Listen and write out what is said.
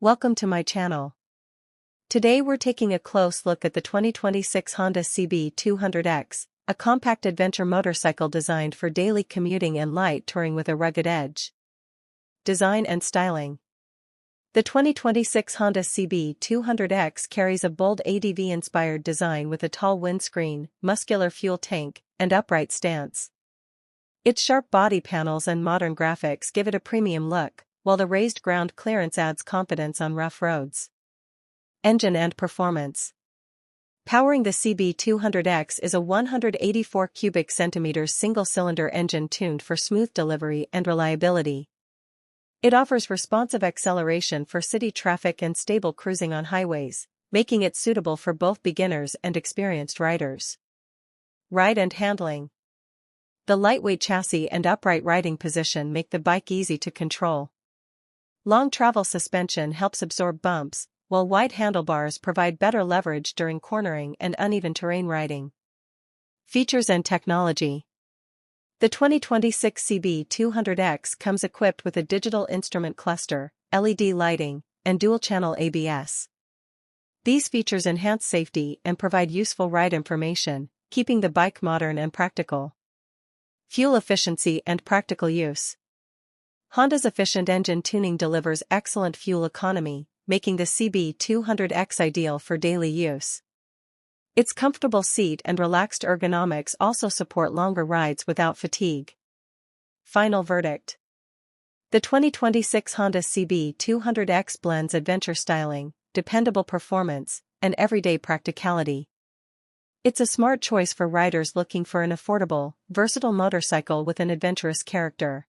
Welcome to my channel. Today we're taking a close look at the 2026 Honda CB200X, a compact adventure motorcycle designed for daily commuting and light touring with a rugged edge. Design and styling. The 2026 Honda CB200X carries a bold ADV-inspired design with a tall windscreen, muscular fuel tank, and upright stance. Its sharp body panels and modern graphics give it a premium look, while the raised ground clearance adds confidence on rough roads. Engine and performance. Powering the CB200X is a 184 cubic centimeters single-cylinder engine tuned for smooth delivery and reliability. It offers responsive acceleration for city traffic and stable cruising on highways, making it suitable for both beginners and experienced riders. Ride and handling. The lightweight chassis and upright riding position make the bike easy to control. Long travel suspension helps absorb bumps, while wide handlebars provide better leverage during cornering and uneven terrain riding. Features and technology. The 2026 CB200X comes equipped with a digital instrument cluster, LED lighting, and dual-channel ABS. These features enhance safety and provide useful ride information, keeping the bike modern and practical. Fuel efficiency and practical use. Honda's efficient engine tuning delivers excellent fuel economy, making the CB200X ideal for daily use. Its comfortable seat and relaxed ergonomics also support longer rides without fatigue. Final verdict. The 2026 Honda CB200X blends adventure styling, dependable performance, and everyday practicality. It's a smart choice for riders looking for an affordable, versatile motorcycle with an adventurous character.